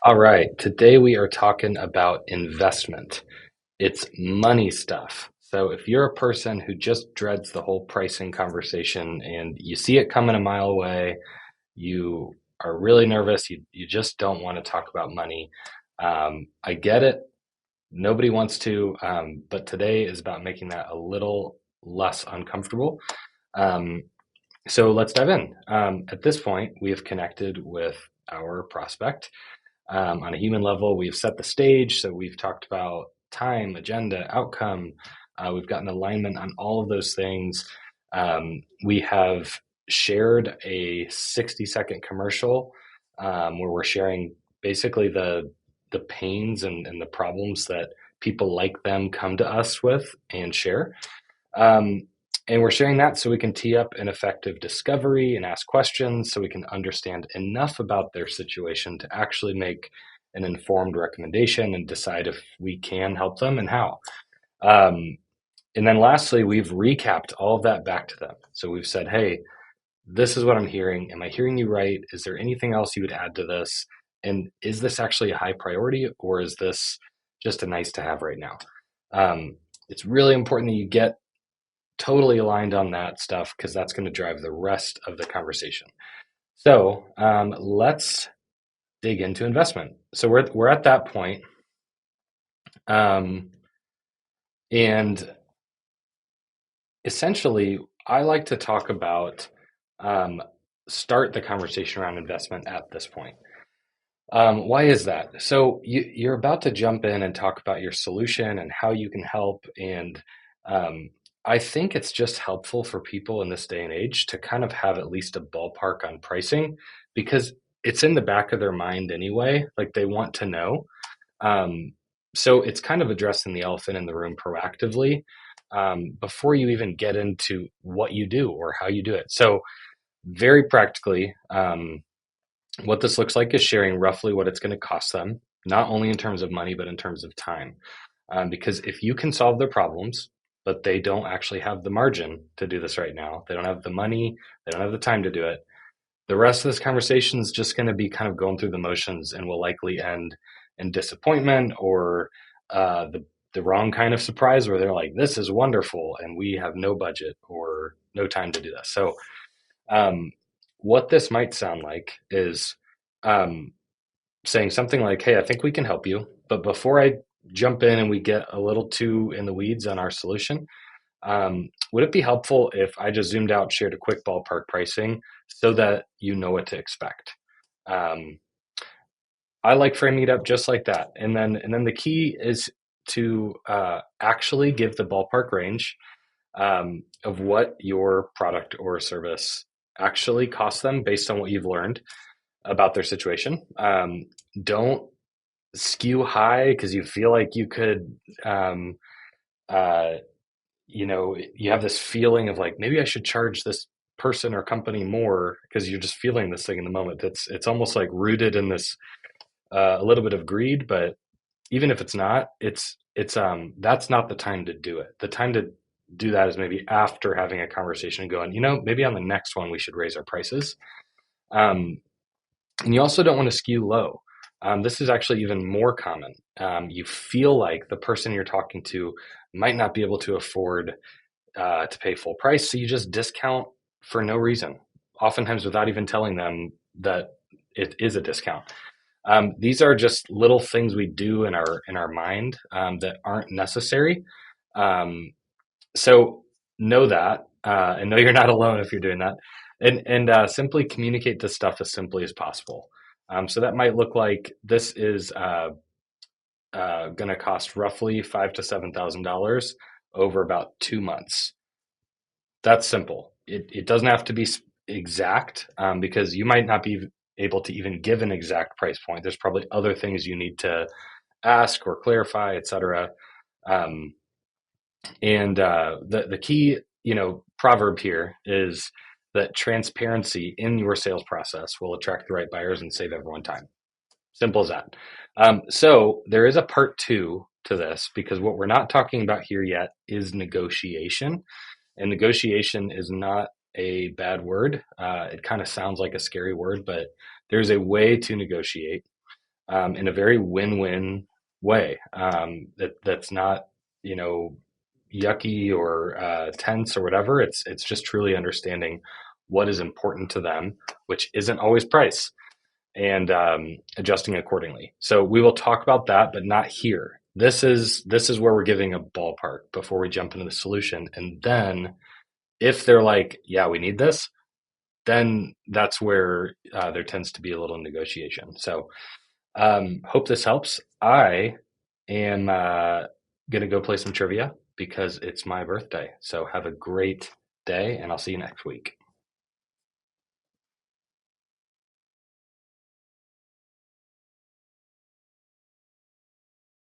All right, today we are talking about investment. It's money stuff. So if you're a person who just dreads the whole pricing conversation and you see it coming a mile away, you are really nervous, you just don't want to talk about money. I get it. Nobody wants to, but today is about making that a little less uncomfortable. Um, so let's dive in. At this point, we have connected with our prospect. On a human level, we've set the stage. So we've talked about time, agenda, outcome. We've gotten alignment on all of those things. We have shared a 60-second commercial where we're sharing basically the pains and the problems that people like them come to us with and share. Um, and we're sharing that so we can tee up an effective discovery and ask questions so we can understand enough about their situation to actually make an informed recommendation and decide if we can help them and how. Um, and then lastly, we've recapped all of that back to them. So we've said, hey, this is what I'm hearing. Am I hearing you right? Is there anything else you would add to this? And is this actually a high priority or is this just a nice to have right now? It's really important that you get totally aligned on that stuff because that's going to drive the rest of the conversation. So let's dig into investment. So we're at that point, um, and essentially, I like to talk about start the conversation around investment at this point. Why is that? So you're about to jump in and talk about your solution and how you can help. And I think it's just helpful for people in this day and age to kind of have at least a ballpark on pricing because it's in the back of their mind anyway. Like they want to know. Um, so it's kind of addressing the elephant in the room proactively before you even get into what you do or how you do it. So very practically, what this looks like is sharing roughly what it's going to cost them, not only in terms of money, but in terms of time. Because if you can solve their problems, but they don't actually have the margin to do this right now, they don't have the money, they don't have the time to do it, the rest of this conversation is just going to be kind of going through the motions and will likely end in disappointment or the wrong kind of surprise where they're like, this is wonderful, and we have no budget or no time to do this. So um, what this might sound like is um, saying something like, hey, I think we can help you. But before I jump in and we get a little too in the weeds on our solution, would it be helpful if I just zoomed out, shared a quick ballpark pricing so that you know what to expect? Um, I like framing it up just like that. And then the key is to actually give the ballpark range of what your product or service actually costs them based on what you've learned about their situation. Don't skew high because you feel like you could, uh, you have this feeling of like maybe I should charge this person or company more because you're just feeling this thing in the moment. It's almost like rooted in this a little bit of greed, but even if it's not, it's that's not the time to do it. The time to do that is maybe after having a conversation and going, maybe on the next one we should raise our prices. Um, and you also don't want to skew low. This is actually even more common. You feel like the person you're talking to might not be able to afford to pay full price, so you just discount for no reason, oftentimes without even telling them that it is a discount. These are just little things we do in our mind that aren't necessary. Um, so know that, and know you're not alone if you're doing that, and simply communicate this stuff as simply as possible. So that might look like this is going to cost roughly $5,000 to $7,000 over about 2 months. That's simple. It doesn't have to be exact because you might not be able to even give an exact price point. There's probably other things you need to ask or clarify, etc. Um, and the key, proverb here is that transparency in your sales process will attract the right buyers and save everyone time. Simple as that. So there is a part two to this because what we're not talking about here yet is negotiation. And negotiation is not a bad word. It kind of sounds like a scary word, but there's a way to negotiate. in a very win-win way. That's not, yucky or tense or whatever. It's just truly understanding what is important to them, which isn't always price, and adjusting accordingly. So we will talk about that, but not here. This is where we're giving a ballpark before we jump into the solution, and then if they're like, yeah, we need this, then that's where there tends to be a little negotiation. So hope this helps. I am going to go play some trivia because it's my birthday. So have a great day, and I'll see you next week.